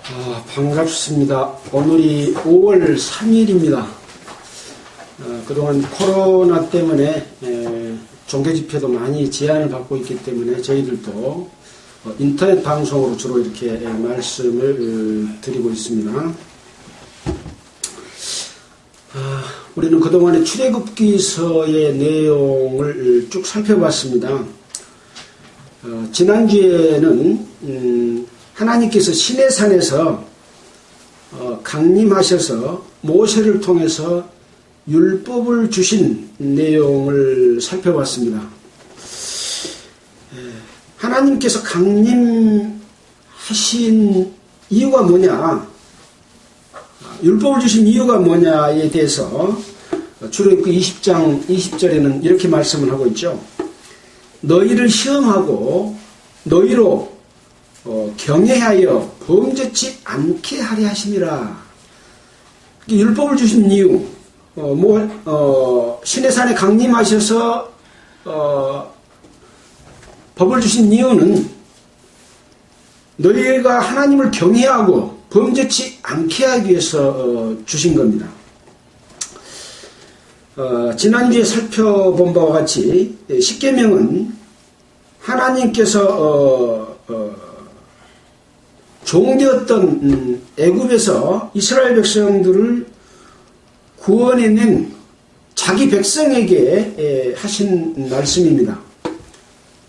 반갑습니다. 오늘이 5월 3일입니다. 그동안 코로나 때문에 종교 집회도 많이 제한을 받고 있기 때문에 저희들도 인터넷 방송으로 주로 이렇게 말씀을 드리고 있습니다. 우리는 그동안의 출애굽기서의 내용을 쭉 살펴봤습니다. 지난주에는 하나님께서 시내산에서 강림하셔서 모세를 통해서 율법을 주신 내용을 살펴봤습니다. 하나님께서 강림하신 이유가 뭐냐, 율법을 주신 이유가 뭐냐에 대해서 출애굽기 20장 20절에는 이렇게 말씀을 하고 있죠. 너희를 시험하고 너희로 경외하여 범죄치 않게 하려 하심이라. 율법을 주신 이유, 시내산에 강림하셔서 법을 주신 이유는 너희가 하나님을 경외하고 범죄치 않게 하기 위해서 주신 겁니다. 지난주에 살펴본 바와 같이 십계명은 하나님께서 종되었던 애굽에서 이스라엘 백성들을 구원해낸 자기 백성에게 하신 말씀입니다.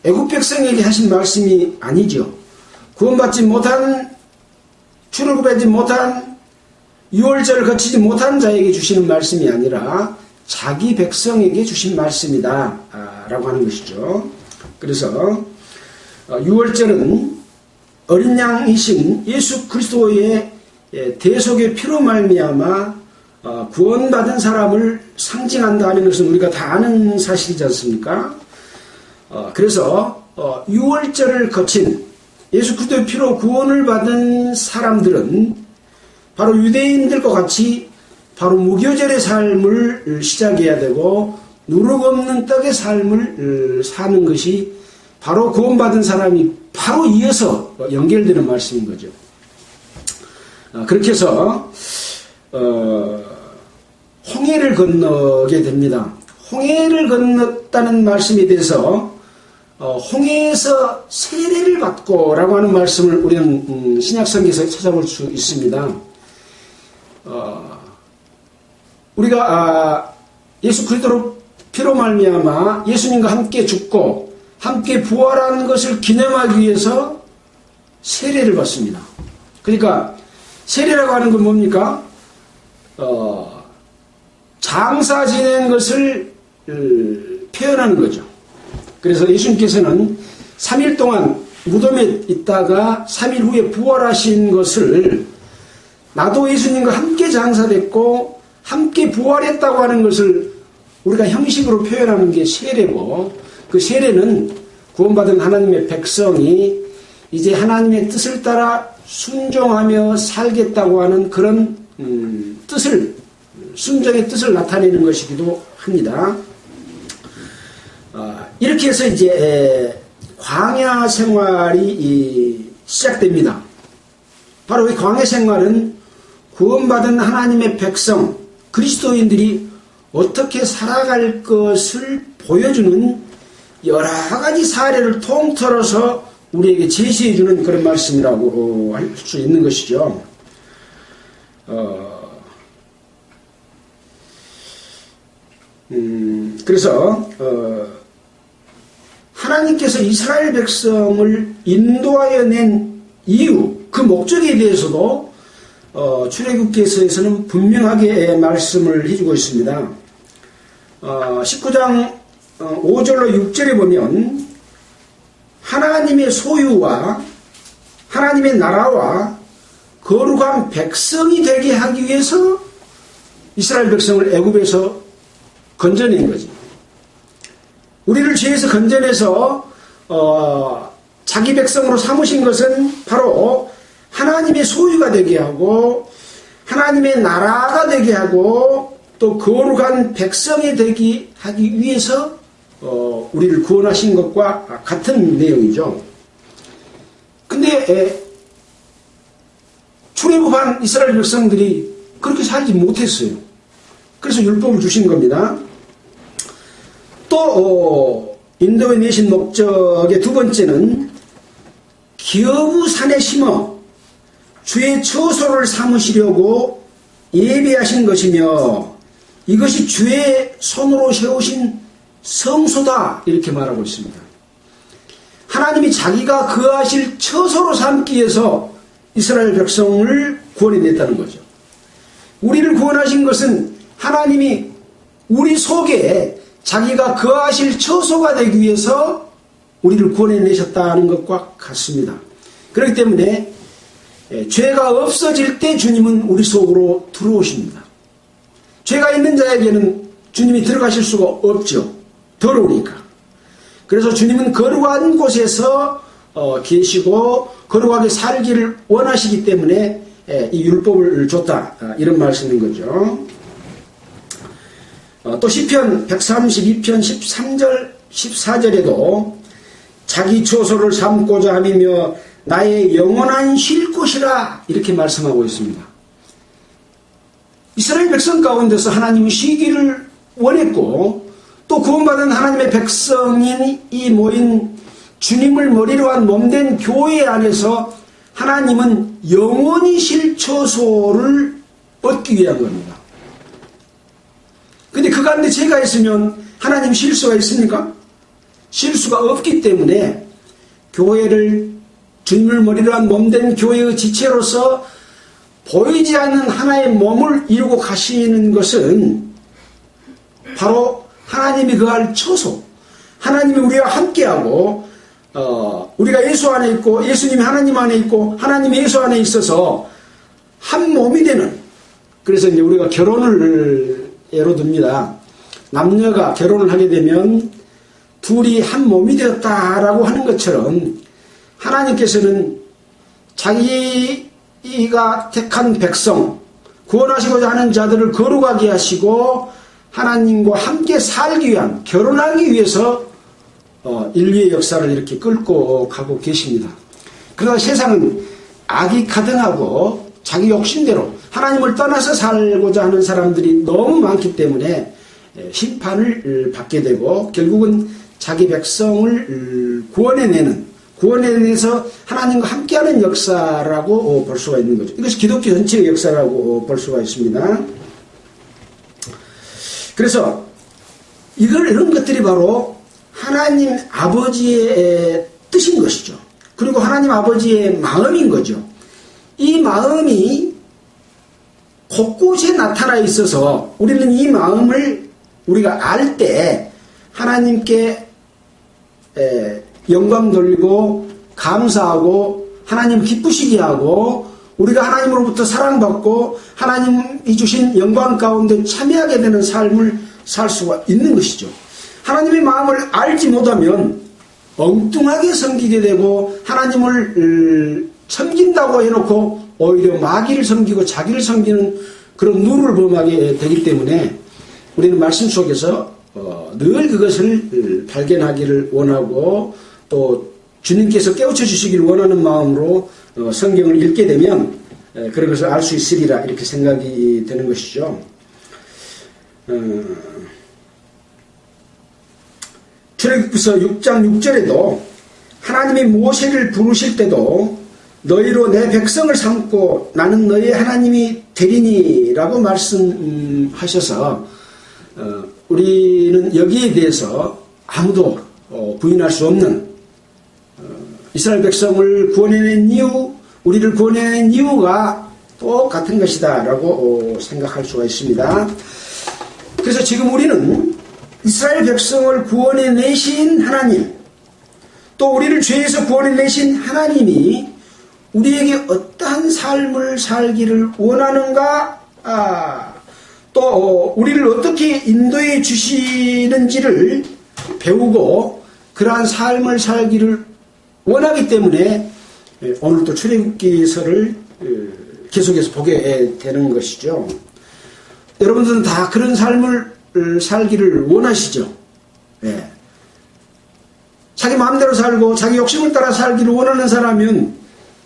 애굽 백성에게 하신 말씀이 아니죠. 구원받지 못한, 출애굽하지 못한, 유월절을 거치지 못한 자에게 주시는 말씀이 아니라 자기 백성에게 주신 말씀이다 라고 하는 것이죠. 그래서 유월절은 어린 양이신 예수 그리스도의 대속의 피로 말미암아 구원받은 사람을 상징한다는 것은 우리가 다 아는 사실이지 않습니까? 그래서 유월절을 거친 예수 그리스도의 피로 구원을 받은 사람들은 바로 유대인들과 같이 바로 무교절의 삶을 시작해야 되고 누룩 없는 떡의 삶을 사는 것이 바로 구원받은 사람이 바로 이어서 연결되는 말씀인 거죠. 그렇게 해서 홍해를 건너게 됩니다. 홍해를 건넜다는 말씀에 대해서 홍해에서 세례를 받고 라고 하는 말씀을 우리는 신약성경에서 찾아볼 수 있습니다. 우리가 예수 그리스도로 피로 말미암아 예수님과 함께 죽고 함께 부활한 것을 기념하기 위해서 세례를 받습니다. 그러니까 세례라고 하는 건 뭡니까? 장사 지낸 것을 표현하는 거죠. 그래서 예수님께서는 3일 동안 무덤에 있다가 3일 후에 부활하신 것을 나도 예수님과 함께 장사됐고 함께 부활했다고 하는 것을 우리가 형식으로 표현하는 게 세례고, 그 세례는 구원받은 하나님의 백성이 이제 하나님의 뜻을 따라 순종하며 살겠다고 하는 그런 순종의 뜻을 나타내는 것이기도 합니다. 이렇게 해서 이제 광야 생활이 시작됩니다. 바로 이 광야 생활은 구원받은 하나님의 백성, 그리스도인들이 어떻게 살아갈 것을 보여주는 여러 가지 사례를 통틀어서 우리에게 제시해주는 그런 말씀이라고 할 수 있는 것이죠. 그래서 하나님께서 이스라엘 백성을 인도하여 낸 이유, 그 목적에 대해서도 출애굽기서에서는 분명하게 말씀을 해주고 있습니다. 19장 5절로 6절에 보면 하나님의 소유와 하나님의 나라와 거룩한 백성이 되게 하기 위해서 이스라엘 백성을 애굽에서 건져낸 거지. 우리를 죄에서 건져내서 자기 백성으로 삼으신 것은 바로 하나님의 소유가 되게 하고 하나님의 나라가 되게 하고 또 거룩한 백성이 되게 하기 위해서 우리를 구원하신 것과 같은 내용이죠. 근데 대부분 이스라엘 백성들이 그렇게 살지 못했어요. 그래서 율법을 주신 겁니다. 또 인도에 내신 목적의 두 번째는 기업의 산에 심어 주의 처소를 삼으시려고 예비하신 것이며 이것이 주의 손으로 세우신 성소다 이렇게 말하고 있습니다. 하나님이 자기가 거하실 처소로 삼기 위해서 이스라엘 백성을 구원해냈다는 거죠. 우리를 구원하신 것은 하나님이 우리 속에 자기가 거하실 처소가 되기 위해서 우리를 구원해내셨다는 것과 같습니다. 그렇기 때문에 죄가 없어질 때 주님은 우리 속으로 들어오십니다. 죄가 있는 자에게는 주님이 들어가실 수가 없죠. 더러우니까. 그래서 주님은 거룩한 곳에서 계시고 거룩하게 살기를 원하시기 때문에 이 율법을 줬다 이런 말씀인 거죠. 또 시편 132편 13절 14절에도 자기 처소를 삼고자 함이며 나의 영원한 쉴 곳이라 이렇게 말씀하고 있습니다. 이스라엘 백성 가운데서 하나님은 쉬기를 원했고 또 구원받은 하나님의 백성인 이 모인 주님을 머리로 한 몸된 교회 안에서 하나님은 영원히 쉴 처소를 얻기 위한 겁니다. 근데 그 가운데 죄가 있으면 하나님 쉴 수가 있습니까? 쉴 수가 없기 때문에 교회를 주님을 머리로 한 몸된 교회의 지체로서 보이지 않는 하나의 몸을 이루고 가시는 것은 바로 하나님이 거할 처소, 하나님이 우리와 함께하고 우리가 예수 안에 있고 예수님이 하나님 안에 있고 하나님이 예수 안에 있어서 한 몸이 되는, 그래서 이제 우리가 결혼을 예로 듭니다. 남녀가 결혼을 하게 되면 둘이 한 몸이 되었다라고 하는 것처럼 하나님께서는 자기가 택한 백성, 구원하시고자 하는 자들을 거룩하게 하시고 하나님과 함께 살기 위한, 결혼하기 위해서 인류의 역사를 이렇게 끌고 가고 계십니다. 그러나 세상은 악이 가득하고 자기 욕심대로 하나님을 떠나서 살고자 하는 사람들이 너무 많기 때문에 심판을 받게 되고 결국은 자기 백성을 구원해내서 하나님과 함께하는 역사라고 볼 수가 있는 거죠. 이것이 기독교 전체의 역사라고 볼 수가 있습니다. 그래서 이런 것들이 바로 하나님 아버지의 뜻인 것이죠. 그리고 하나님 아버지의 마음인 거죠. 이 마음이 곳곳에 나타나 있어서 우리는 이 마음을 우리가 알 때 하나님께 영광 돌리고 감사하고 하나님 기쁘시게 하고 우리가 하나님으로부터 사랑받고 하나님이 주신 영광 가운데 참여하게 되는 삶을 살 수가 있는 것이죠. 하나님의 마음을 알지 못하면 엉뚱하게 섬기게 되고 하나님을 섬긴다고 해놓고 오히려 마귀를 섬기고 자기를 섬기는 그런 누를 범하게 되기 때문에 우리는 말씀 속에서 늘 그것을 발견하기를 원하고 또 주님께서 깨우쳐 주시기를 원하는 마음으로 성경을 읽게 되면 그런 것을 알 수 있으리라 이렇게 생각이 되는 것이죠. 출애굽기서 6장 6절에도 하나님이 모세를 부르실 때도 너희로 내 백성을 삼고 나는 너희 하나님이 되리니라고 말씀하셔서 우리는 여기에 대해서 아무도 부인할 수 없는 이스라엘 백성을 구원해낸 이유, 우리를 구원해낸 이유가 똑같은 것이다 라고 생각할 수가 있습니다. 그래서 지금 우리는 이스라엘 백성을 구원해내신 하나님, 또 우리를 죄에서 구원해내신 하나님이 우리에게 어떠한 삶을 살기를 원하는가, 또 우리를 어떻게 인도해 주시는지를 배우고 그러한 삶을 살기를 원하기 때문에 오늘 또 출애굽기서를 계속해서 보게 되는 것이죠. 여러분들은 다 그런 삶을 살기를 원하시죠. 네. 자기 마음대로 살고 자기 욕심을 따라 살기를 원하는 사람은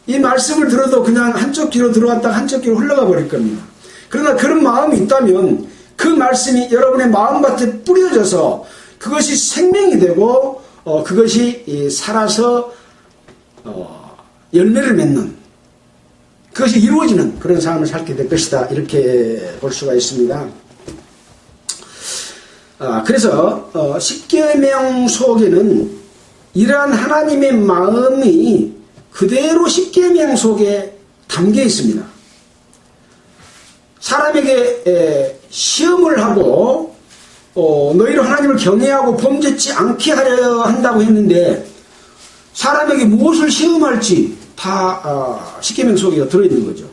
이 말씀을 들어도 그냥 한쪽 귀로 들어왔다가 한쪽 귀로 흘러가 버릴 겁니다. 그러나 그런 마음이 있다면 그 말씀이 여러분의 마음밭에 뿌려져서 그것이 생명이 되고 그것이 살아서 열매를 맺는, 그것이 이루어지는 그런 삶을 살게 될 것이다, 이렇게 볼 수가 있습니다. 그래서 십계명 속에는 이러한 하나님의 마음이 그대로 십계명 속에 담겨 있습니다. 사람에게 시험을 하고 너희로 하나님을 경외하고 범죄치 않게 하려 한다고 했는데 사람에게 무엇을 시험할지 다 십계명 속에 들어있는 거죠.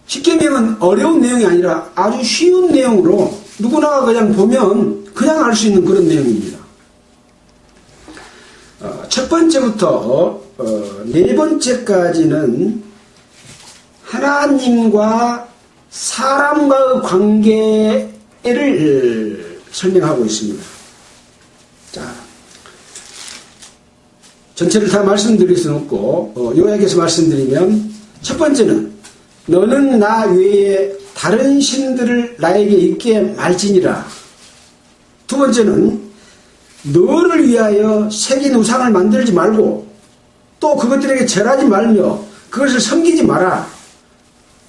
십계명은 어려운 내용이 아니라 아주 쉬운 내용으로 누구나 그냥 보면 그냥 알 수 있는 그런 내용입니다. 첫 번째부터 네 번째까지는 하나님과 사람과의 관계를 설명하고 있습니다. 자, 전체를 다 말씀드릴 수는 없고 요약해서 말씀드리면, 첫 번째는 너는 나 외에 다른 신들을 나에게 있게 말지니라. 두 번째는 너를 위하여 새긴 우상을 만들지 말고 또 그것들에게 절하지 말며 그것을 섬기지 마라.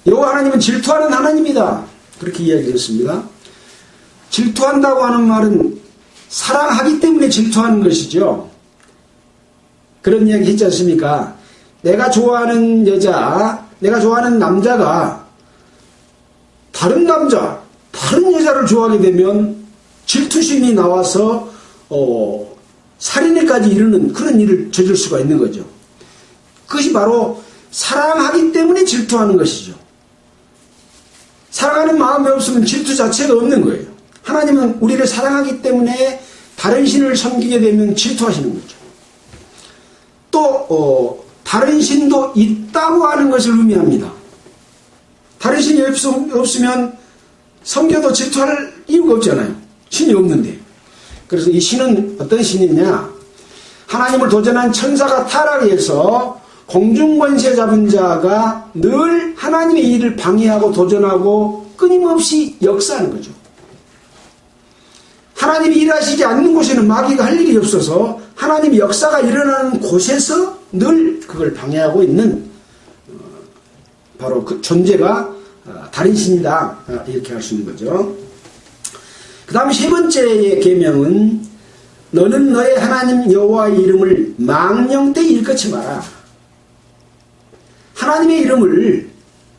여호와 하나님은 질투하는 하나님이다, 그렇게 이야기했습니다. 질투한다고 하는 말은 사랑하기 때문에 질투하는 것이죠. 그런 이야기 했지 않습니까? 내가 좋아하는 여자, 내가 좋아하는 남자가 다른 남자, 다른 여자를 좋아하게 되면 질투심이 나와서 살인에까지 이르는 그런 일을 저질 수가 있는 거죠. 그것이 바로 사랑하기 때문에 질투하는 것이죠. 사랑하는 마음이 없으면 질투 자체가 없는 거예요. 하나님은 우리를 사랑하기 때문에 다른 신을 섬기게 되면 질투하시는 거죠. 또 다른 신도 있다고 하는 것을 의미합니다. 다른 신이 없으면 섬겨도 질투할 이유가 없잖아요. 신이 없는데. 그래서 이 신은 어떤 신이냐, 하나님을 도전한 천사가 타락해서 공중권세 잡은 자가 늘 하나님의 일을 방해하고 도전하고 끊임없이 역사하는 거죠. 하나님이 일하시지 않는 곳에는 마귀가 할 일이 없어서 하나님의 역사가 일어나는 곳에서 늘 그걸 방해하고 있는 바로 그 존재가 다른 신이다, 이렇게 할 수 있는 거죠. 그 다음에 세 번째의 계명은 너는 너의 하나님 여호와의 이름을 망령되이 일컫지 마라. 하나님의 이름을,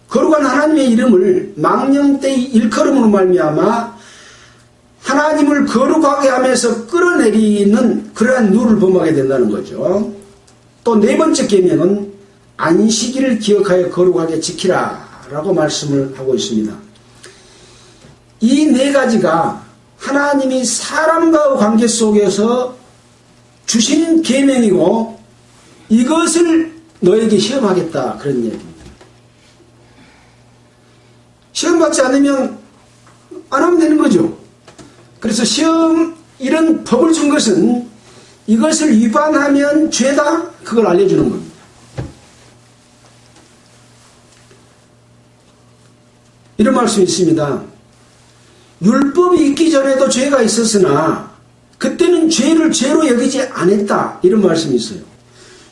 거룩한 하나님의 이름을 망령되이 일컬음으로 말미암아 하나님을 거룩하게 하면서 끌어내리는 그러한 누를 범하게 된다는 거죠. 또 네 번째 계명은 안식일을 기억하여 거룩하게 지키라 라고 말씀을 하고 있습니다. 이 네 가지가 하나님이 사람과의 관계 속에서 주신 계명이고 이것을 너에게 시험하겠다, 그런 얘기입니다. 시험받지 않으면 안 하면 되는 거죠. 그래서 시험, 이런 법을 준 것은 이것을 위반하면 죄다, 그걸 알려주는 겁니다. 이런 말씀이 있습니다. 율법이 있기 전에도 죄가 있었으나 그때는 죄를 죄로 여기지 않았다, 이런 말씀이 있어요.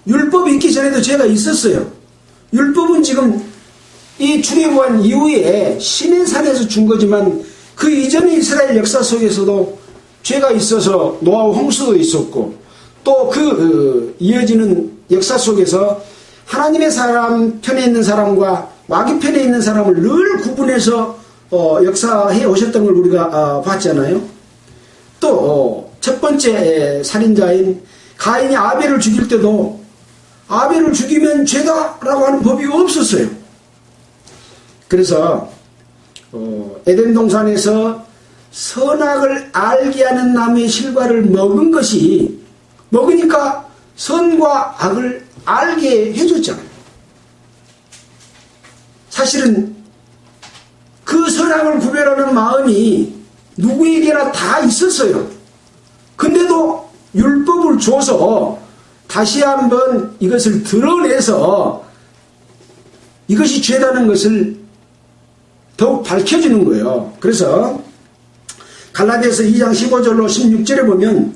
율법이 있기 전에도 죄가 있었어요. 율법은 지금 이 출애굽한 이후에 시내산에서 준 거지만 그 이전의 이스라엘 역사 속에서도 죄가 있어서 노아와 홍수도 있었고 또 이어지는 역사 속에서 하나님의 사람 편에 있는 사람과 마귀 편에 있는 사람을 늘 구분해서 역사해 오셨던 걸 우리가 봤잖아요. 또 첫 번째 살인자인 가인이 아벨을 죽일 때도 아벨을 죽이면 죄다라고 하는 법이 없었어요. 그래서 에덴 동산에서 선악을 알게 하는 나무의 실과를 먹으니까 선과 악을 알게 해줬잖아요. 사실은 그 선악을 구별하는 마음이 누구에게나 다 있었어요. 근데도 율법을 줘서 다시 한번 이것을 드러내서 이것이 죄다는 것을 더욱 밝혀주는 거예요. 그래서 갈라디아서 2장 15절로 16절에 보면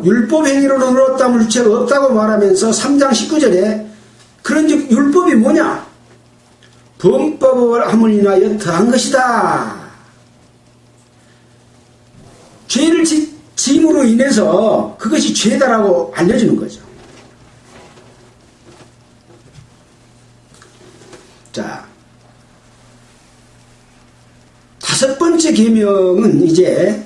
율법 행위로 의롭다 물체가 없다고 말하면서 3장 19절에 그런즉 율법이 뭐냐? 범법을 함을 인하여 더한 것이다. 죄를 지음으로 인해서 그것이 죄다라고 알려주는 거죠. 자, 5번째 계명은 이제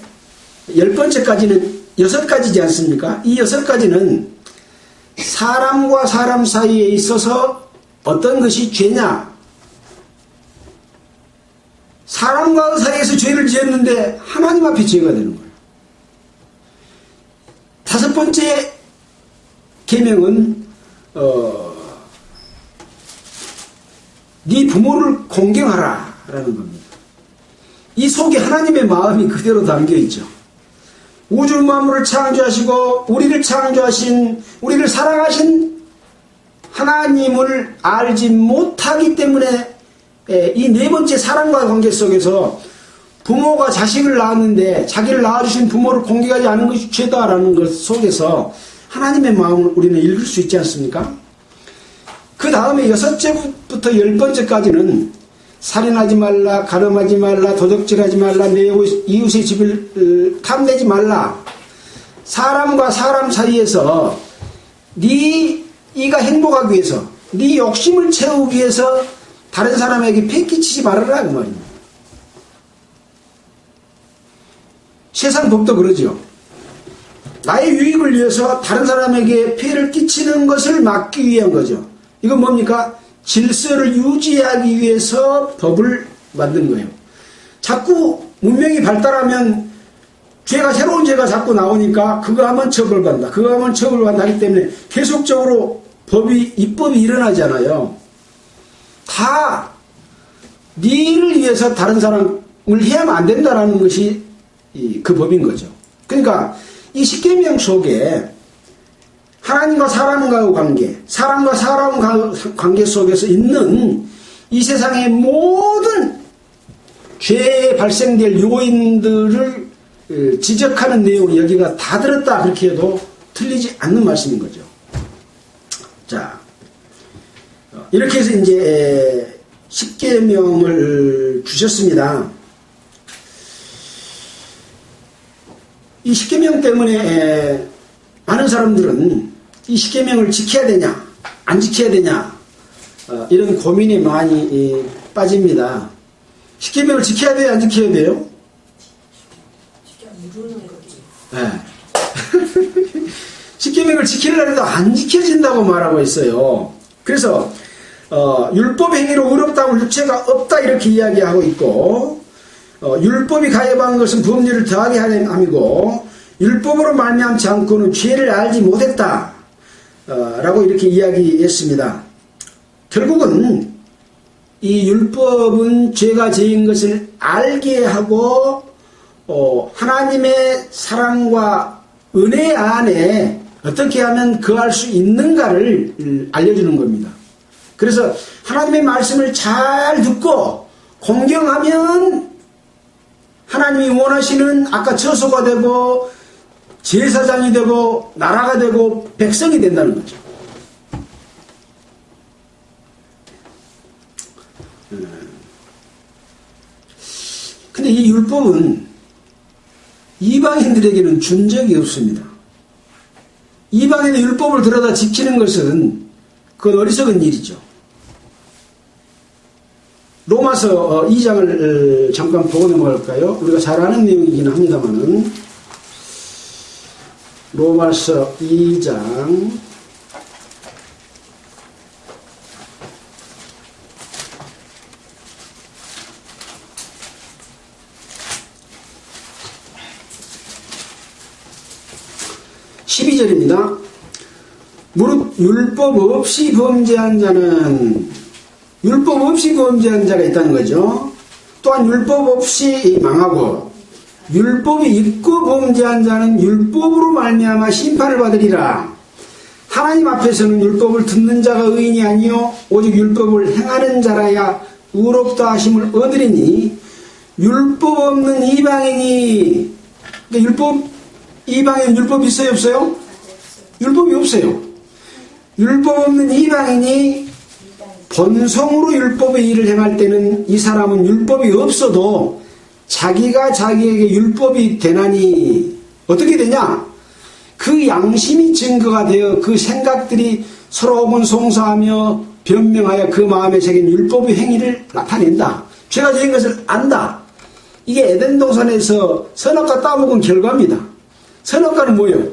10번째까지는 6가지지 않습니까? 이 6가지는 사람과 사람 사이에 있어서 어떤 것이 죄냐? 사람과 사이에서 죄를 지었는데 하나님 앞에 죄가 되는 거예요. 5번째 계명은 네 부모를 공경하라 라는 겁니다. 이 속에 하나님의 마음이 그대로 담겨있죠. 우주 만물을 창조하시고 우리를 창조하신, 우리를 사랑하신 하나님을 알지 못하기 때문에 이 4번째 사랑과 관계 속에서 부모가 자식을 낳았는데 자기를 낳아주신 부모를 공경하지 않은 것이 죄다라는 것 속에서 하나님의 마음을 우리는 읽을 수 있지 않습니까? 그 다음에 6제부터 10번째까지는 살인하지 말라, 가늠하지 말라, 도적질하지 말라, 내 이웃의 집을 탐내지 말라. 사람과 사람 사이에서 네가 행복하기 위해서, 네 욕심을 채우기 위해서 다른 사람에게 폐 끼치지 말아라 그 말입니다. 세상 법도 그러죠. 나의 유익을 위해서 다른 사람에게 폐를 끼치는 것을 막기 위한 거죠. 이건 뭡니까? 질서를 유지하기 위해서 법을 만든 거예요. 자꾸 문명이 발달하면 새로운 죄가 자꾸 나오니까 그거 하면 처벌받는다, 그거 하면 처벌받는다 하기 때문에 계속적으로 입법이 일어나잖아요. 다 니를 위해서 다른 사람을 해야만 안 된다는 것이 그 법인 거죠. 그러니까 이 십계명 속에 하나님과 사람과의 관계, 사람과 사람 관계 속에서 있는 이 세상의 모든 죄에 발생될 요인들을 지적하는 내용이 여기가 다 들었다 그렇게 해도 틀리지 않는 말씀인 거죠. 자, 이렇게 해서 이제 십계명을 주셨습니다. 이 십계명 때문에 많은 사람들은 이 십계명을 지켜야 되냐 안 지켜야 되냐 이런 고민이 많이 빠집니다. 십계명을 지켜야 돼요 안 지켜야 돼요? 이루는 거지. 네. 십계명을 지키려고 해도 안 지켜진다고 말하고 있어요. 그래서 율법 행위로 의롭다고 육체가 없다 이렇게 이야기하고 있고, 율법이 가해한 것은 법률을 더하게 함이고 율법으로 말미암지 않고는 죄를 알지 못했다 라고 이렇게 이야기했습니다. 결국은 이 율법은 죄가 죄인 것을 알게 하고 하나님의 사랑과 은혜 안에 어떻게 하면 거할 수 있는가를 알려주는 겁니다. 그래서 하나님의 말씀을 잘 듣고 공경하면 하나님이 원하시는 아까 처소가 되고 제사장이 되고 나라가 되고 백성이 된다는 거죠. 근데 이 율법은 이방인들에게는 준 적이 없습니다. 이방인의 율법을 들여다 지키는 것은 그건 어리석은 일이죠. 로마서 2장을 잠깐 보고 넘어갈까요? 우리가 잘 아는 내용이긴 합니다만은 로마서 2장 12절입니다. 무릇 율법 없이 범죄한 자는, 율법 없이 범죄한 자가 있다는 거죠. 또한 율법 없이 망하고 율법이 있고 범죄한 자는 율법으로 말미암아 심판을 받으리라. 하나님 앞에서는 율법을 듣는 자가 의인이 아니요 오직 율법을 행하는 자라야 의롭다 하심을 얻으리니 율법 없는 이방인이 그러니까 이방인 율법 있어요 없어요? 율법이 없어요. 율법 없는 이방인이 본성으로 율법의 일을 행할 때는 이 사람은 율법이 없어도 자기가 자기에게 율법이 되나니 어떻게 되냐? 그 양심이 증거가 되어 그 생각들이 서로 혹은 송사하며 변명하여 그 마음에 새긴 율법의 행위를 나타낸다. 죄가 지은 것을 안다. 이게 에덴 동산에서 선악과 따먹은 결과입니다. 선악과는 뭐예요?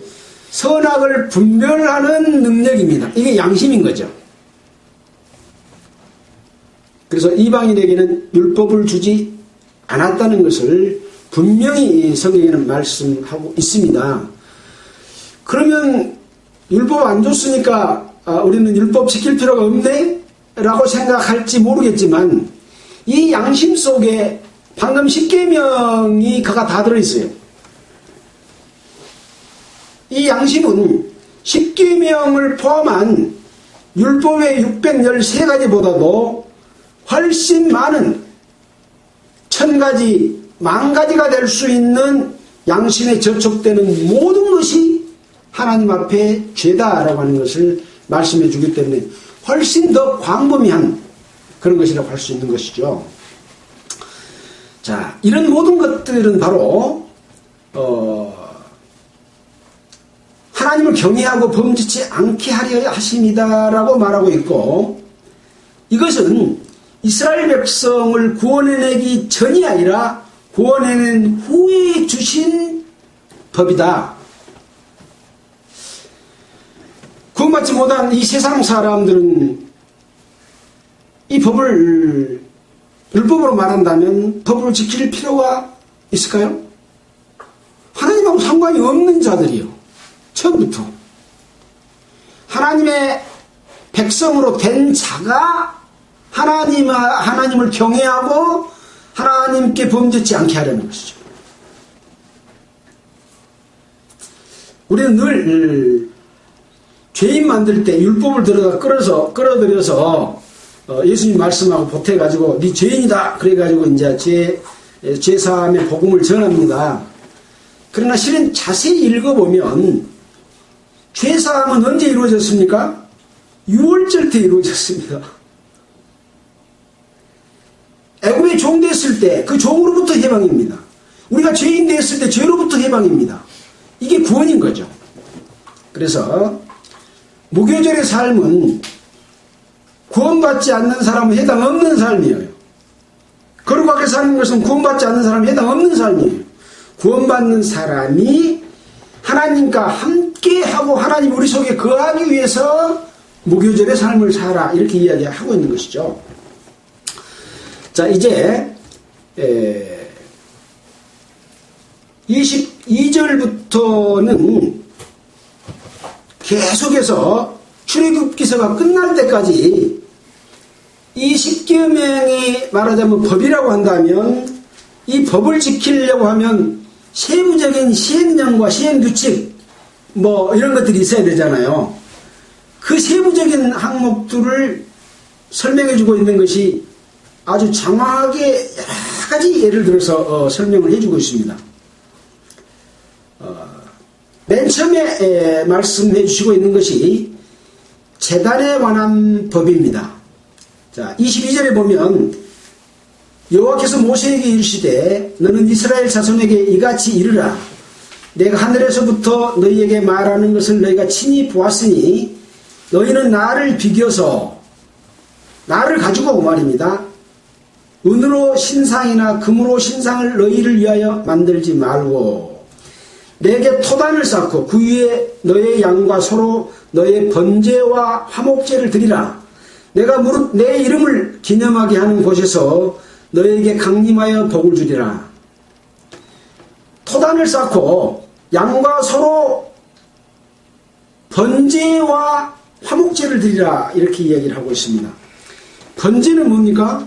선악을 분별하는 능력입니다. 이게 양심인 거죠. 그래서 이방인에게는 율법을 주지 않았다는 것을 분명히 성경에는 말씀하고 있습니다. 그러면 율법 안 줬으니까 우리는 율법 지킬 필요가 없네? 라고 생각할지 모르겠지만 이 양심 속에 방금 10계명이 그가 다 들어있어요. 이 양심은 10계명을 포함한 율법의 613가지보다도 훨씬 많은 1000가지, 10,000가지가 될 수 있는 양심에 저촉되는 모든 것이 하나님 앞에 죄다라고 하는 것을 말씀해 주기 때문에 훨씬 더 광범위한 그런 것이라고 할 수 있는 것이죠. 자, 이런 모든 것들은 바로 하나님을 경외하고 범죄치 않게 하려 하심이다라고 말하고 있고, 이것은 이스라엘 백성을 구원해내기 전이 아니라 구원해낸 후에 주신 법이다. 구원받지 못한 이 세상 사람들은 이 법을 율법으로 말한다면 법을 지킬 필요가 있을까요? 하나님하고 상관이 없는 자들이요. 처음부터. 하나님의 백성으로 된 자가 하나님을 경외하고 하나님께 범죄치 않게 하려는 것이죠. 우리는 늘 죄인 만들 때 율법을 끌어들여서 예수님 말씀하고 보태가지고 네 죄인이다 그래가지고 이제 죄사함의 복음을 전합니다. 그러나 실은 자세히 읽어보면 죄사함은 언제 이루어졌습니까? 유월절 때 이루어졌습니다. 애굽의 종 됐을 때 그 종으로부터 해방입니다. 우리가 죄인 됐을 때 죄로부터 해방입니다. 이게 구원인 거죠. 그래서 무교절의 삶은 구원받지 않는 사람은 해당 없는 삶이에요. 거룩하게 사는 것은 구원받지 않는 사람은 해당 없는 삶이에요. 구원받는 사람이 하나님과 함께하고 하나님 우리 속에 거하기 위해서 무교절의 삶을 살아 이렇게 이야기하고 있는 것이죠. 자, 이제 22절부터는 계속해서 출애굽기서가 끝날 때까지 이 10계명이 말하자면 법이라고 한다면 이 법을 지키려고 하면 세부적인 시행령과 시행규칙 이런 것들이 있어야 되잖아요. 그 세부적인 항목들을 설명해주고 있는 것이 아주 장황하게 여러 가지 예를 들어서 설명을 해주고 있습니다. 맨 처음에 말씀해 주시고 있는 것이 제단에 관한 법입니다. 자, 22절에 보면 여호와께서 모세에게 이르시되 너는 이스라엘 자손에게 이같이 이르라. 내가 하늘에서부터 너희에게 말하는 것을 너희가 친히 보았으니 너희는 나를 비교서 나를 가지고 말입니다. 은으로 신상이나 금으로 신상을 너희를 위하여 만들지 말고 내게 토단을 쌓고 그 위에 너의 양과 소로 너의 번제와 화목제를 드리라. 내가 무릇 내 이름을 기념하게 하는 곳에서 너에게 강림하여 복을 주리라. 토단을 쌓고 양과 소로 번제와 화목제를 드리라 이렇게 이야기를 하고 있습니다. 번제는 뭡니까?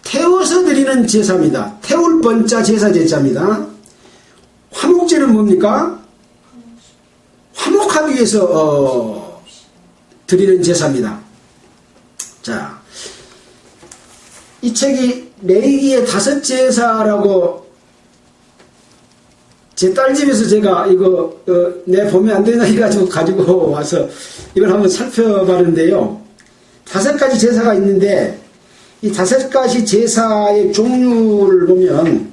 태워서 드리는 제사입니다. 태울 번자 제사 제자입니다. 화목제는 뭡니까? 화목하는 회복하기 위해서 드리는 제사입니다. 자, 이 책이 레위기의 5제사라고 제 딸 집에서 제가 이거 내 보면 안 되나 해가지고 가지고 와서 이걸 한번 살펴봤는데요. 5가지 제사가 있는데 이 5가지 제사의 종류를 보면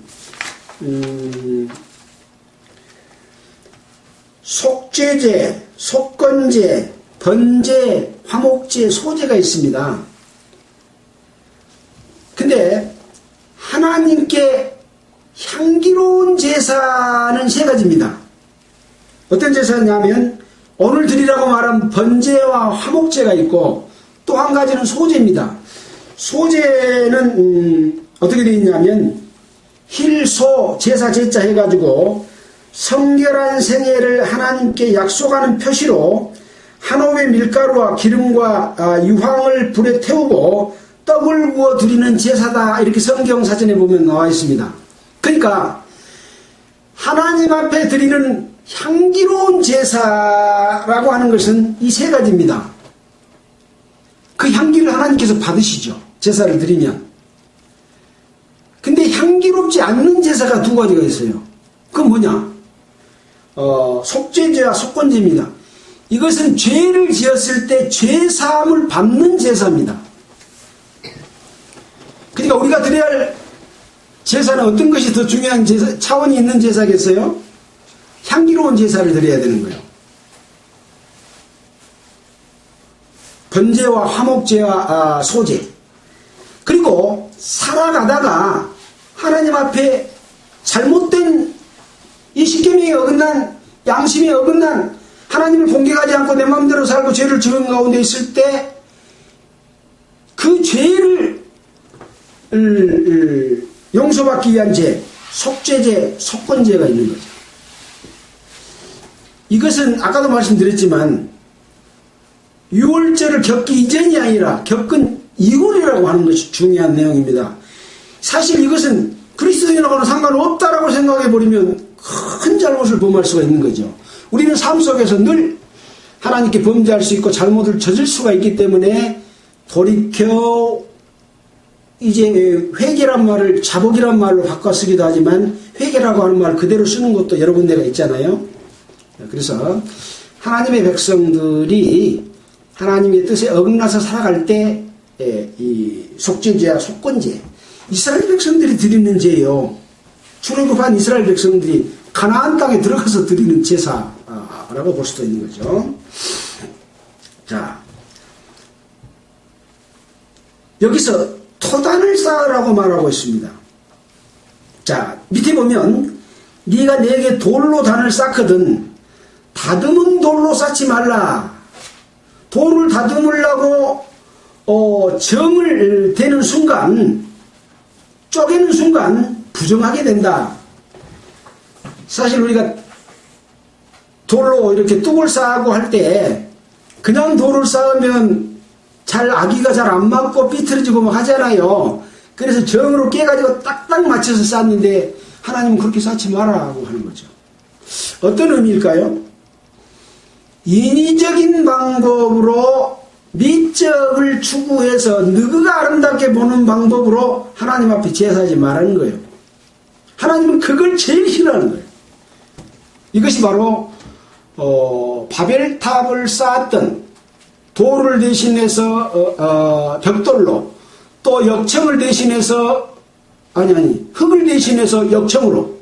속죄제, 속건제, 번제, 화목제, 소제가 있습니다. 근데 하나님께 향기로운 제사는 3가지입니다. 어떤 제사냐면 오늘 드리라고 말한 번제와 화목제가 있고 또 한 가지는 소제입니다. 소제는 어떻게 되어 있냐면 힐소 제사 제자 해가지고 성결한 생애를 하나님께 약속하는 표시로 한 홉의 밀가루와 기름과 유황을 불에 태우고 떡을 구워 드리는 제사다, 이렇게 성경 사전에 보면 나와 있습니다. 그러니까 하나님 앞에 드리는 향기로운 제사라고 하는 것은 이 3가지입니다. 그 향기를 하나님께서 받으시죠, 제사를 드리면. 근데 향기롭지 않는 제사가 2가지가 있어요. 그건 뭐냐? 속죄제와 속건제입니다. 이것은 죄를 지었을 때 죄사함을 받는 제사입니다. 그러니까 우리가 드려야 할 제사는 어떤 것이 더 중요한 제사, 차원이 있는 제사겠어요? 향기로운 제사를 드려야 되는 거예요. 번제와 화목제와 소제. 그리고 살아가다가 하나님 앞에 잘못된 이 십계명에 어긋난, 양심에 어긋난, 하나님을 공경하지 않고 내 마음대로 살고 죄를 지은 가운데 있을 때 그 죄를 용서받기 위한 제, 속죄제, 속건제가 있는 거죠. 이것은 아까도 말씀드렸지만 6월절을 겪기 이전이 아니라 겪은 이후이라고 하는 것이 중요한 내용입니다. 사실 이것은 그리스도인하고는 상관없다라고 생각해버리면 큰 잘못을 범할 수가 있는 거죠. 우리는 삶 속에서 늘 하나님께 범죄할 수 있고 잘못을 저질 수가 있기 때문에 돌이켜 이제 회개란 말을 자복이란 말로 바꿔 쓰기도 하지만 회개라고 하는 말 그대로 쓰는 것도 여러 군데가 있잖아요. 그래서 하나님의 백성들이 하나님의 뜻에 어긋나서 살아갈 때 이 속죄제와 속건제, 이스라엘 백성들이 드리는 제예요. 출애굽한 이스라엘 백성들이 가나안 땅에 들어가서 드리는 제사라고 볼 수도 있는 거죠. 자, 여기서 토단을 쌓으라고 말하고 있습니다. 자, 밑에 보면 네가 내게 돌로 단을 쌓거든 다듬은 돌로 쌓지 말라. 돌을 다듬으려고 점을 대는 순간, 쪼개는 순간 부정하게 된다. 사실 우리가 돌로 이렇게 뚝을 쌓고 할 때 그냥 돌을 쌓으면 아기가 잘 안 맞고 삐뚤어지고 막 하잖아요. 그래서 정으로 깨가지고 딱딱 맞춰서 쌓는데 하나님은 그렇게 쌓지 마라고 하는 거죠. 어떤 의미일까요? 인위적인 방법으로 미적을 추구해서 너그가 아름답게 보는 방법으로 하나님 앞에 제사하지 말라는 거예요. 하나님은 그걸 제일 싫어하는 거예요. 이것이 바로 바벨탑을 쌓았던 돌을 대신해서 벽돌로, 또 역청을 대신해서 흙을 대신해서 역청으로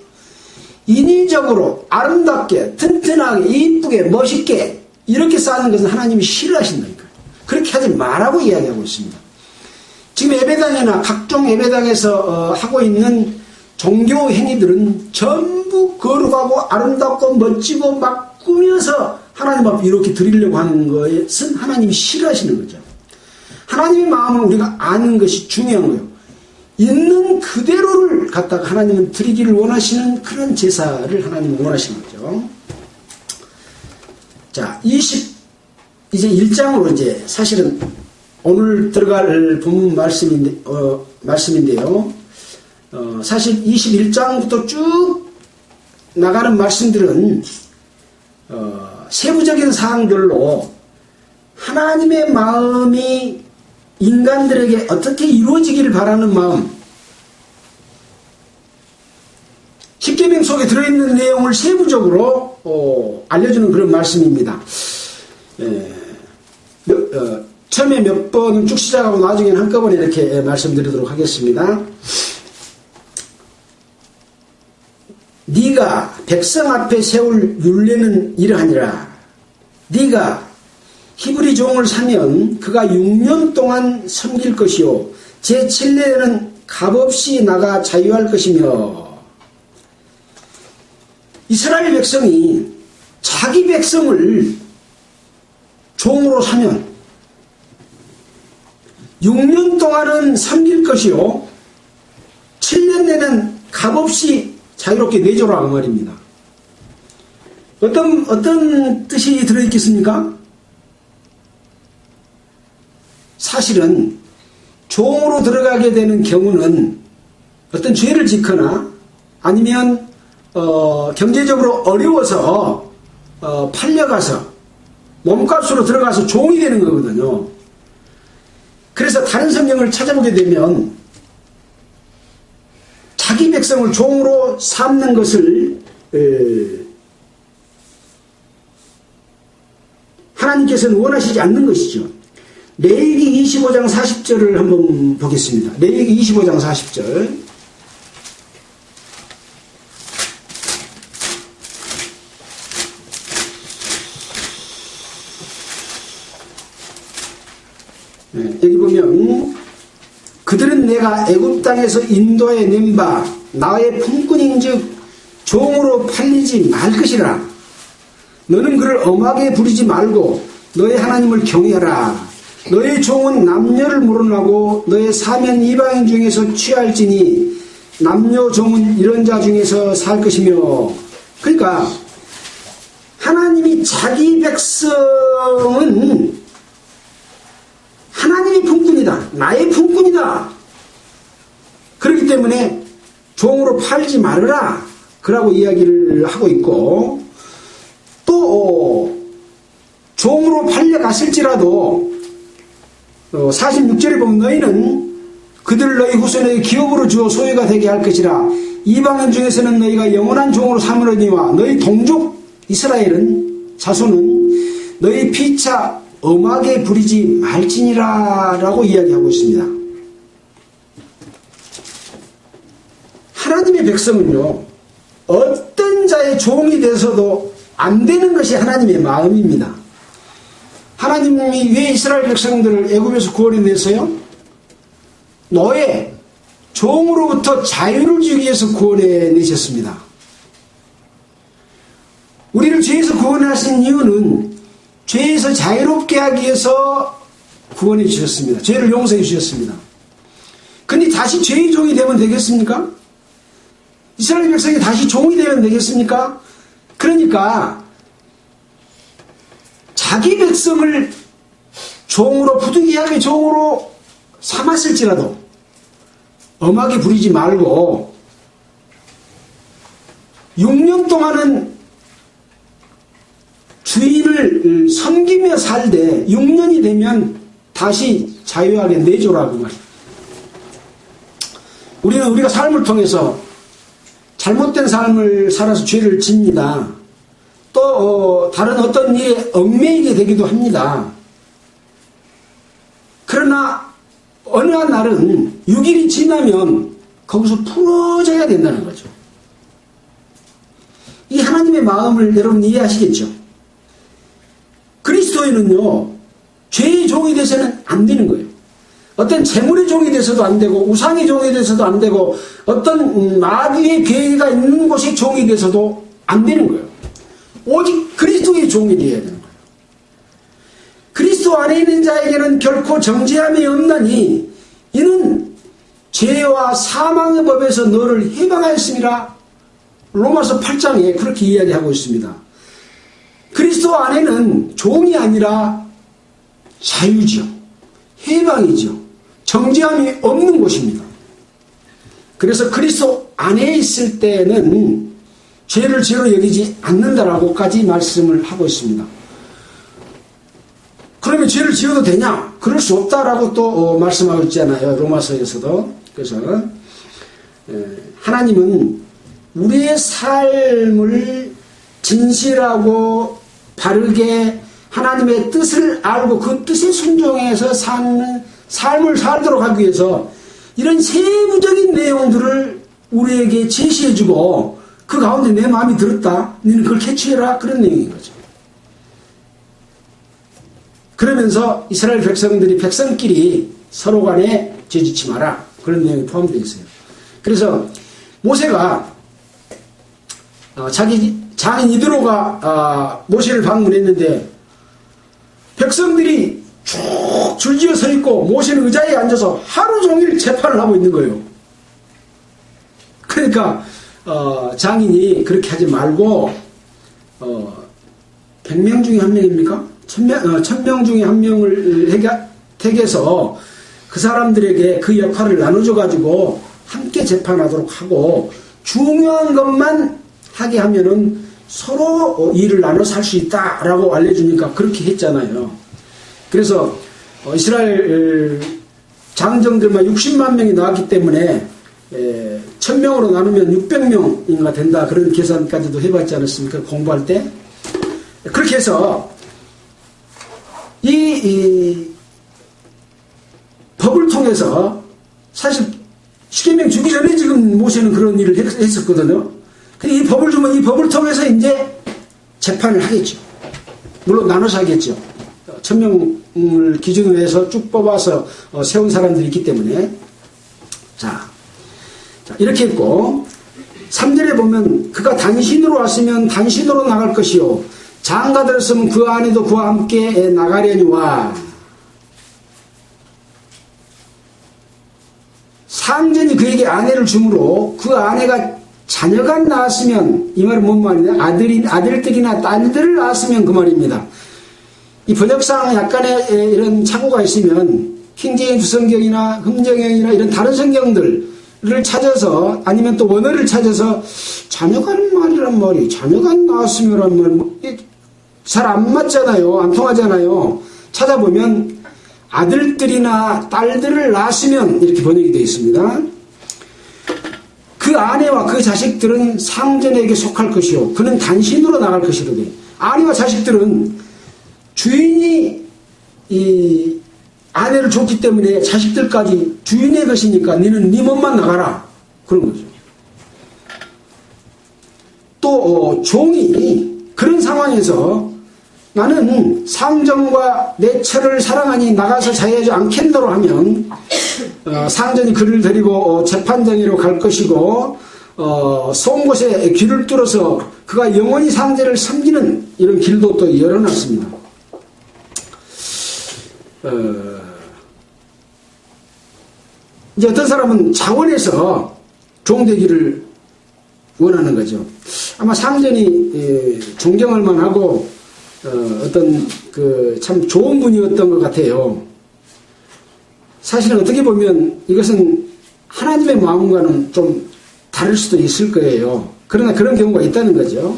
인위적으로 아름답게 튼튼하게 이쁘게 멋있게 이렇게 쌓는 것은 하나님이 싫어하신다니까요. 그렇게 하지 말라고 이야기하고 있습니다. 지금 예배당이나 각종 예배당에서 하고 있는 종교 행위들은 전부 거룩하고 아름답고 멋지고 막 꾸며서 하나님 앞에 이렇게 드리려고 하는 것은 하나님이 싫어하시는 거죠. 하나님의 마음을 우리가 아는 것이 중요한 거예요. 있는 그대로를 갖다가 하나님은 드리기를 원하시는 그런 제사를 하나님은 원하시는 거죠. 자, 이제 1장으로 이제 사실은 오늘 들어갈 본문 말씀인데요. 사실 21장부터 쭉 나가는 말씀들은 세부적인 사항들로 하나님의 마음이 인간들에게 어떻게 이루어지기를 바라는 마음, 십계명 속에 들어있는 내용을 세부적으로 알려주는 그런 말씀입니다. 처음에 몇 번은 쭉 시작하고 나중에는 한꺼번에 이렇게 말씀드리도록 하겠습니다. 네가 백성 앞에 세울 율례는 이러하니라. 네가 히브리 종을 사면 그가 6년 동안 섬길 것이요 제7년에는 값없이 나가 자유할 것이며. 이스라엘 백성이 자기 백성을 종으로 사면 6년 동안은 섬길 것이요 7년 내는 값없이 자유롭게 내줘라 그 말입니다. 어떤 뜻이 들어있겠습니까? 사실은 종으로 들어가게 되는 경우는 어떤 죄를 짓거나 아니면 경제적으로 어려워서 팔려가서 몸값으로 들어가서 종이 되는 거거든요. 그래서 다른 성경을 찾아보게 되면 자기 백성을 종으로 삼는 것을 하나님께서는 원하시지 않는 것이죠. 레위기 25장 40절을 한번 보겠습니다. 레위기 25장 40절. 여기 보면 그들은 내가 애굽 땅에서 인도해 낸 바 나의 품꾼인즉 종으로 팔리지 말 것이라. 너는 그를 엄하게 부리지 말고 너의 하나님을 경외하라. 너의 종은 남녀를 물어나고 너의 사면 이방인 중에서 취할지니 남녀 종은 이런 자 중에서 살 것이며. 그러니까 하나님이 자기 백성은 하나님의 품꾼이다. 나의 품꾼이다. 그렇기 때문에 종으로 팔지 말아라. 그라고 이야기를 하고 있고, 또 종으로 팔려갔을지라도 46절에 보면 너희는 그들 너희 후손에게 기업으로 주어 소유가 되게 할 것이라. 이방인 중에서는 너희가 영원한 종으로 삼으려니와 너희 동족 이스라엘은 자손은 너희 피차 엄하게 부리지 말지니라 라고 이야기하고 있습니다. 하나님의 백성은요, 어떤 자의 종이 돼서도 안 되는 것이 하나님의 마음입니다. 하나님이 왜 이스라엘 백성들을 애굽에서 구원해냈어요? 노예, 종으로부터 자유를 주기 위해서 구원해내셨습니다. 우리를 죄에서 구원하신 이유는 죄에서 자유롭게 하기 위해서 구원해 주셨습니다. 죄를 용서해 주셨습니다. 근데 다시 죄의 종이 되면 되겠습니까? 이스라엘 백성이 다시 종이 되면 되겠습니까? 그러니까 자기 백성을 종으로 부득이하게 종으로 삼았을지라도 엄하게 부리지 말고 6년 동안은 주인을 섬기며 살되 6년이 되면 다시 자유하게 내줘라고 말이에요. 우리가 삶을 통해서 잘못된 삶을 살아서 죄를 짓니다. 또 다른 어떤 일에 얽매이게 되기도 합니다. 그러나 어느 한 날은 6일이 지나면 거기서 풀어져야 된다는 거죠. 이 하나님의 마음을 여러분 이해하시겠죠? 그리스도인은요, 죄의 종이 돼서는 안 되는 거예요. 어떤 재물의 종이 돼서도 안 되고, 우상의 종이 돼서도 안 되고, 어떤 마귀의 괴가 있는 곳의 종이 돼서도 안 되는 거예요. 오직 그리스도의 종이 되어야 되는 거예요. 그리스도 안에 있는 자에게는 결코 정죄함이 없나니 이는 죄와 사망의 법에서 너를 해방하였습니다. 로마서 8장에 그렇게 이야기하고 있습니다. 그리스도 안에는 종이 아니라 자유죠. 해방이죠. 정죄함이 없는 곳입니다. 그래서 그리스도 안에 있을 때는 죄를 죄로 여기지 않는다라고까지 말씀을 하고 있습니다. 그러면 죄를 지어도 되냐? 그럴 수 없다라고 또 말씀하고 있잖아요. 로마서에서도. 그래서 하나님은 우리의 삶을 진실하고 바르게 하나님의 뜻을 알고 그 뜻에 순종해서 사는 삶을 살도록 하기 위해서 이런 세부적인 내용들을 우리에게 제시해주고 그 가운데 내 마음이 들었다. 너는 그걸 캐치해라. 그런 내용인 거죠. 그러면서 이스라엘 백성들이 백성끼리 서로 간에 죄짓지 마라. 그런 내용이 포함되어 있어요. 그래서 모세가 자기 장인 이드로가 모세를 방문했는데 백성들이 쭉 줄지어 서 있고 모세는 의자에 앉아서 하루 종일 재판을 하고 있는 거예요. 그러니까 장인이 그렇게 하지 말고 100명 중에 한 명입니까? 1000명 중에 한 명을 택해서 그 사람들에게 그 역할을 나눠줘가지고 함께 재판하도록 하고 중요한 것만 하게 하면은 서로 일을 나눠서 할 수 있다라고 알려주니까 그렇게 했잖아요. 그래서 이스라엘 장정들만 60만 명이 나왔기 때문에 1000명으로 나누면 600명인가 된다. 그런 계산까지도 해봤지 않았습니까? 공부할 때. 그렇게 해서 이 법을 통해서 사실 십계명 주기 전에 지금 모세는 그런 일을 했었거든요. 근데 이 법을 주면 이 법을 통해서 이제 재판을 하겠죠. 물론 나눠서 하겠죠. 1000명을 기준으로 해서 쭉 뽑아서 세운 사람들이 있기 때문에. 자, 이렇게 했고 3절에 보면 그가 단신으로 왔으면 단신으로 나갈 것이요 장가 들었으면 그 아내도 그와 함께 나가려니와. 상전이 그에게 아내를 주므로 그 아내가 자녀가 낳았으면, 이 말은 뭔 말이냐? 아들들이나 딸들을 낳았으면 그 말입니다. 이 번역상 약간의 이런 착오가 있으면 킹제임스 성경이나 흠정형이나 이런 다른 성경들을 찾아서 아니면 또 원어를 찾아서 자녀가 말이란 말이 자녀가 낳았으면란 말 잘 안 맞잖아요. 안 통하잖아요. 찾아보면 아들들이나 딸들을 낳았으면 이렇게 번역이 되어 있습니다. 그 아내와 그 자식들은 상전에게 속할 것이요 그는 단신으로 나갈 것이로되. 아내와 자식들은 주인이 이 아내를 줬기 때문에 자식들까지 주인의 것이니까 너는 네 몸만 나가라. 그런 거죠. 또 종이 그런 상황에서 나는 상전과 내 처를 사랑하니 나가서 자유하지 않겠노로 하면 상전이 그를 데리고 재판장으로 갈 것이고 송 곳에 귀를 뚫어서 그가 영원히 상전을 섬기는 이런 길도 또 열어놨습니다. 이제 어떤 사람은 자원해서 종되기를 원하는 거죠. 아마 상전이 존경할 만하고 어떤 그 참 좋은 분이었던 것 같아요. 사실은 어떻게 보면 이것은 하나님의 마음과는 좀 다를 수도 있을 거예요. 그러나 그런 경우가 있다는 거죠.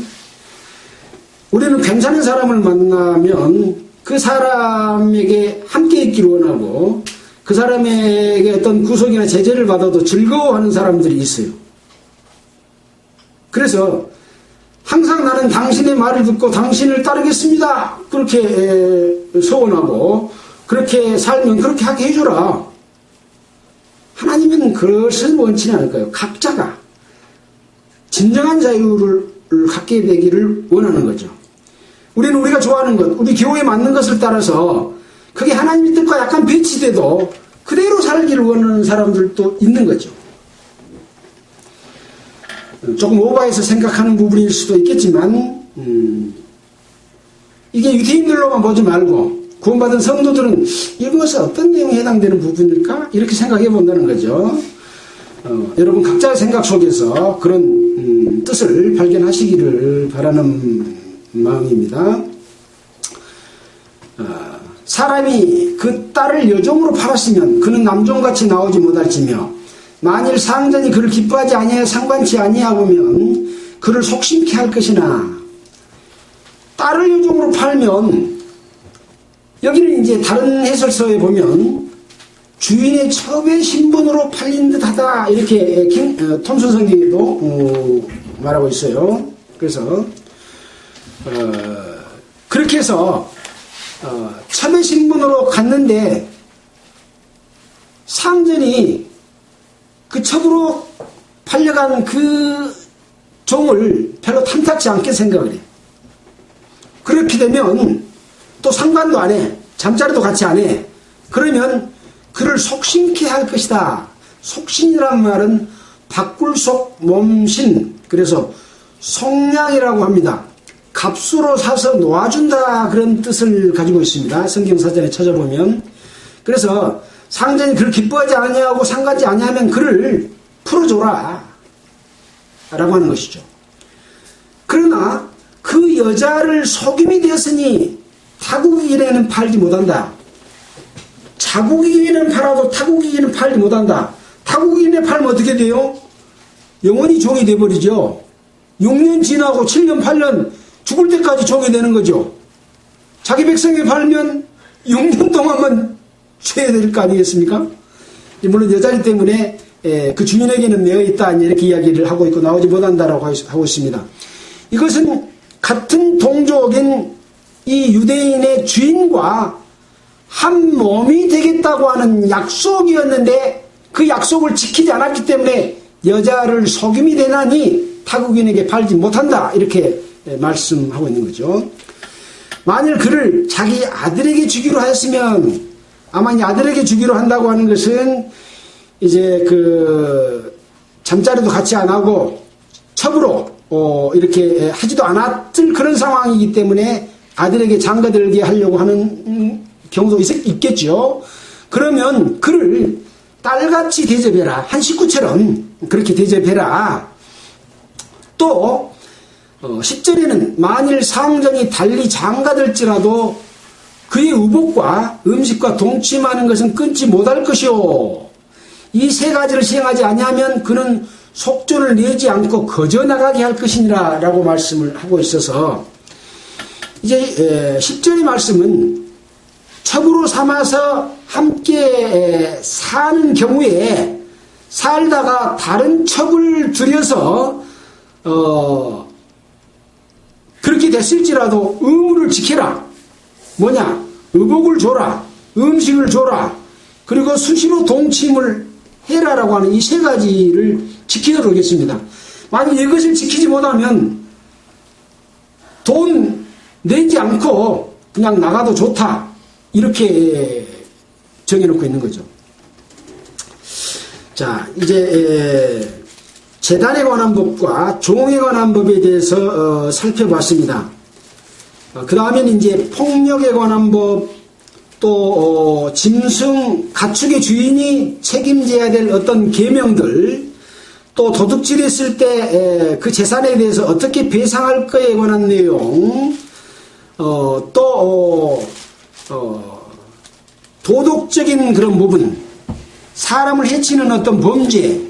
우리는 괜찮은 사람을 만나면 그 사람에게 함께 있기를 원하고 그 사람에게 어떤 구속이나 제재를 받아도 즐거워하는 사람들이 있어요. 그래서 항상 나는 당신의 말을 듣고 당신을 따르겠습니다. 그렇게 소원하고 그렇게 살면 그렇게 하게 해줘라. 하나님은 그것을 원치는 않을 거예요. 각자가 진정한 자유를 갖게 되기를 원하는 거죠. 우리는 우리가 좋아하는 것, 우리 교회에 맞는 것을 따라서 그게 하나님의 뜻과 약간 배치돼도 그대로 살기를 원하는 사람들도 있는 거죠. 조금 오버해서 생각하는 부분일 수도 있겠지만 이게 유대인들로만 보지 말고 구원받은 성도들은 이것은 어떤 내용에 해당되는 부분일까? 이렇게 생각해 본다는 거죠. 여러분 각자의 생각 속에서 그런 뜻을 발견하시기를 바라는 마음입니다. 사람이 그 딸을 여종으로 팔았으면 그는 남종같이 나오지 못할지며 만일 상전이 그를 기뻐하지 아니하여 상관치 아니하고면 그를 속심케 할 것이나 딸을 유종으로 팔면, 여기는 이제 다른 해설서에 보면 주인의 첩의 신분으로 팔린 듯하다 이렇게 톰슨 성경에도 말하고 있어요. 그래서 그렇게 해서 첩의 신분으로 갔는데 상전이 그 첩으로 팔려간 그 종을 별로 탐탁지 않게 생각을 해요. 그렇게 되면 또 상관도 안 해. 잠자리도 같이 안 해. 그러면 그를 속심케 할 것이다. 속신이란 말은 바꿀속 몸신, 그래서 속량이라고 합니다. 값으로 사서 놓아준다, 그런 뜻을 가지고 있습니다. 성경사전에 찾아보면. 그래서 상전이 그를 기뻐하지 아니하고 상가지 아니하면 그를 풀어줘라 라고 하는 것이죠. 그러나 그 여자를 속임이 되었으니 타국이인에는 팔지 못한다. 자국이인은 팔아도 타국이인은 팔지 못한다. 타국이인에 팔면 어떻게 돼요? 영원히 종이 돼버리죠. 6년 지나고 7년 8년 죽을 때까지 종이 되는 거죠. 자기 백성에 팔면 6년 동안만 죄야 될 거 아니겠습니까? 물론 여자이기 때문에 그 주인에게는 매여 있다 이렇게 이야기를 하고 있고 나오지 못한다라고 하고 있습니다. 이것은 같은 동족인 이 유대인의 주인과 한 몸이 되겠다고 하는 약속이었는데 그 약속을 지키지 않았기 때문에 여자를 속임이 되나니 타국인에게 팔지 못한다 이렇게 말씀하고 있는 거죠. 만일 그를 자기 아들에게 주기로 하였으면, 아마 이 아들에게 주기로 한다고 하는 것은 이제 그 잠자리도 같이 안 하고 첩으로 이렇게 하지도 않았을 그런 상황이기 때문에 아들에게 장가들게 하려고 하는 경우도 있겠죠. 그러면 그를 딸같이 대접해라. 한 식구처럼 그렇게 대접해라. 또 10절에는 만일 상전이 달리 장가들지라도 그의 의복과 음식과 동침하는 것은 끊지 못할 것이요. 이 세 가지를 시행하지 아니하면 그는 속전을 내지 않고 거저 나가게 할 것이니라 라고 말씀을 하고 있어서, 이제 10절의 말씀은 첩으로 삼아서 함께 사는 경우에 살다가 다른 첩을 들여서 그렇게 됐을지라도 의무를 지켜라. 뭐냐? 의복을 줘라. 음식을 줘라. 그리고 수시로 동침을 해라라고 하는 이 세 가지를 지키도록 하겠습니다. 만약 이것을 지키지 못하면 돈 내지 않고 그냥 나가도 좋다. 이렇게 정해놓고 있는 거죠. 자, 이제 재단에 관한 법과 종에 관한 법에 대해서 살펴봤습니다. 그 다음에는 이제 폭력에 관한 법, 또 짐승, 가축의 주인이 책임져야 될 어떤 계명들, 또 도둑질했을 때 그 재산에 대해서 어떻게 배상할 거에 관한 내용, 또 도덕적인 그런 부분, 사람을 해치는 어떤 범죄,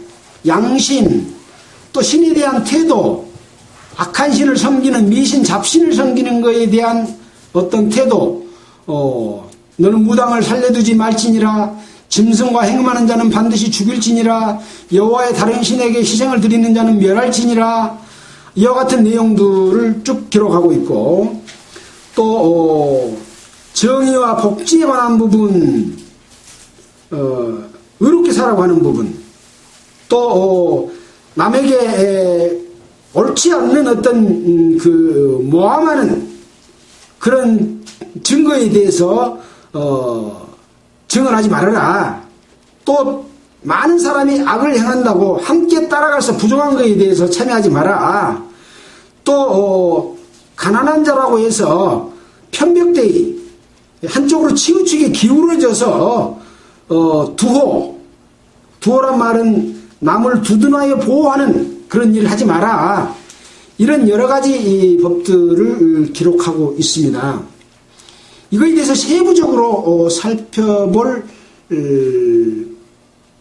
양심, 또 신에 대한 태도, 악한 신을 섬기는 미신, 잡신을 섬기는 것에 대한 어떤 태도, 너는 무당을 살려두지 말지니라, 짐승과 행음하는 자는 반드시 죽일지니라, 여호와의 다른 신에게 희생을 드리는 자는 멸할지니라, 이와 같은 내용들을 쭉 기록하고 있고, 또 정의와 복지에 관한 부분, 의롭게 살아가고 하는 부분, 또 남에게 옳지 않는 어떤 그 모함하는 그런 증거에 대해서 증언하지 말아라. 또 많은 사람이 악을 행한다고 함께 따라가서 부정한 것에 대해서 참여하지 마라. 또 가난한 자라고 해서 편벽대의 한쪽으로 치우치게 기울어져서 두호란 말은 남을 두둔하여 보호하는 그런 일을 하지 마라. 이런 여러 가지 법들을 기록하고 있습니다. 이거에 대해서 세부적으로 살펴볼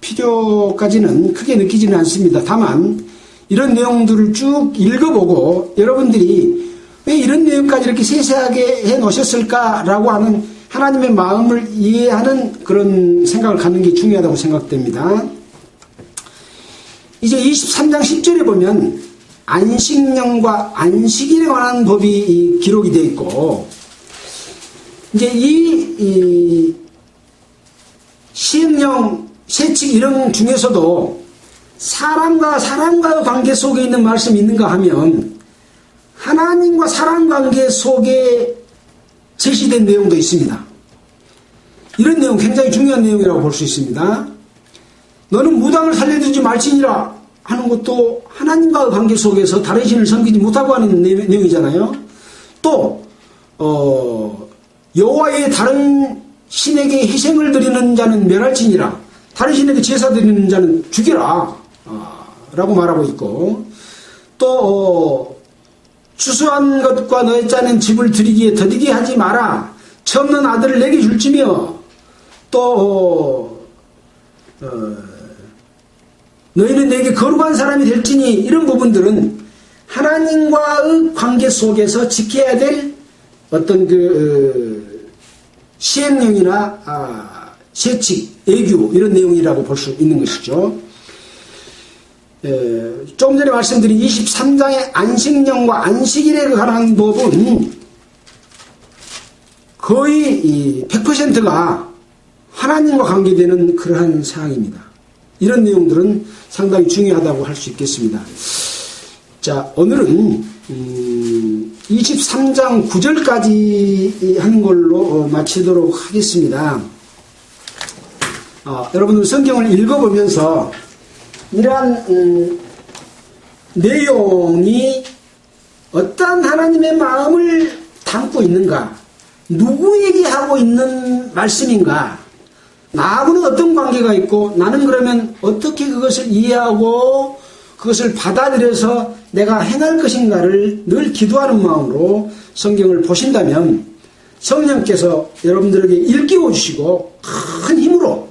필요까지는 크게 느끼지는 않습니다. 다만 이런 내용들을 쭉 읽어보고 여러분들이 왜 이런 내용까지 이렇게 세세하게 해 놓으셨을까라고 하는 하나님의 마음을 이해하는 그런 생각을 갖는 게 중요하다고 생각됩니다. 이제 23장 10절에 보면 안식년과 안식일에 관한 법이 기록이 되어 있고, 이제 이 시행령, 세칙 이런 중에서도 사람과의 관계 속에 있는 말씀이 있는가 하면 하나님과 사람 관계 속에 제시된 내용도 있습니다. 이런 내용 굉장히 중요한 내용이라고 볼 수 있습니다. 너는 무당을 살려두지 말지니라 하는 것도 하나님과의 관계 속에서 다른 신을 섬기지 못하고 하는 내용이잖아요. 또 여호와의 다른 신에게 희생을 드리는 자는 멸할지니라, 다른 신에게 제사 드리는 자는 죽여라 라고 말하고 있고, 또 추수한 것과 너의 짜낸 집을 드리기에 더디게 하지 마라, 처 없는 아들을 내게 줄지며, 또 너희는 내게 거룩한 사람이 될지니, 이런 부분들은 하나님과의 관계 속에서 지켜야 될 어떤 시행령이나 세칙, 애교 이런 내용이라고 볼 수 있는 것이죠. 조금 전에 말씀드린 23장의 안식년과 안식일에 관한 법은 거의 100%가 하나님과 관계되는 그러한 사항입니다. 이런 내용들은 상당히 중요하다고 할 수 있겠습니다. 자, 오늘은 23장 9절까지 하는 걸로 마치도록 하겠습니다. 여러분들 성경을 읽어보면서 이러한 내용이 어떤 하나님의 마음을 담고 있는가, 누구에게 하고 있는 말씀인가, 나하고는 어떤 관계가 있고 나는 그러면 어떻게 그것을 이해하고 그것을 받아들여서 내가 행할 것인가를 늘 기도하는 마음으로 성경을 보신다면 성령께서 여러분들에게 일깨워 주시고 큰 힘으로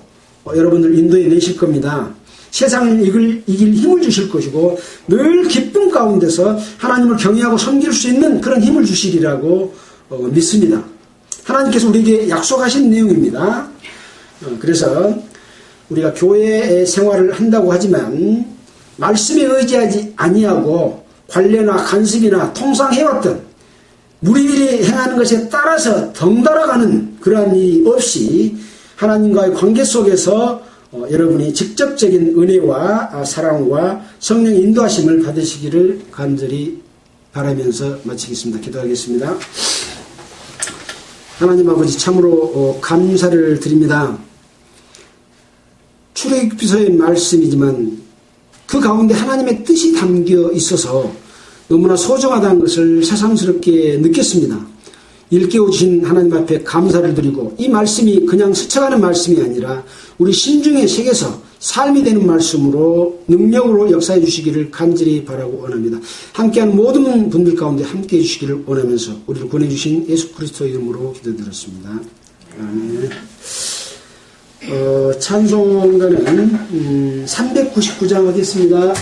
여러분들 인도해 내실 겁니다. 세상을 이길 힘을 주실 것이고 늘 기쁨 가운데서 하나님을 경외하고 섬길 수 있는 그런 힘을 주시리라고 믿습니다. 하나님께서 우리에게 약속하신 내용입니다. 그래서 우리가 교회 생활을 한다고 하지만 말씀에 의지하지 아니하고 관례나 간습이나 통상 해왔던 무리들이 행하는 것에 따라서 덩달아가는 그러한 일이 없이 하나님과의 관계 속에서 여러분이 직접적인 은혜와 사랑과 성령의 인도하심을 받으시기를 간절히 바라면서 마치겠습니다. 기도하겠습니다. 하나님 아버지, 참으로 감사를 드립니다. 출애굽기서의 말씀이지만 그 가운데 하나님의 뜻이 담겨 있어서 너무나 소중하다는 것을 새삼스럽게 느꼈습니다. 일깨워 주신 하나님 앞에 감사를 드리고, 이 말씀이 그냥 스쳐가는 말씀이 아니라 우리 심중에 새겨서 삶이 되는 말씀으로 능력으로 역사해 주시기를 간절히 바라고 원합니다. 함께하는 모든 분들 가운데 함께해 주시기를 원하면서 우리를 보내주신 예수 그리스도의 이름으로 기도드렸습니다. 아멘. 찬송가는 399장 하겠습니다.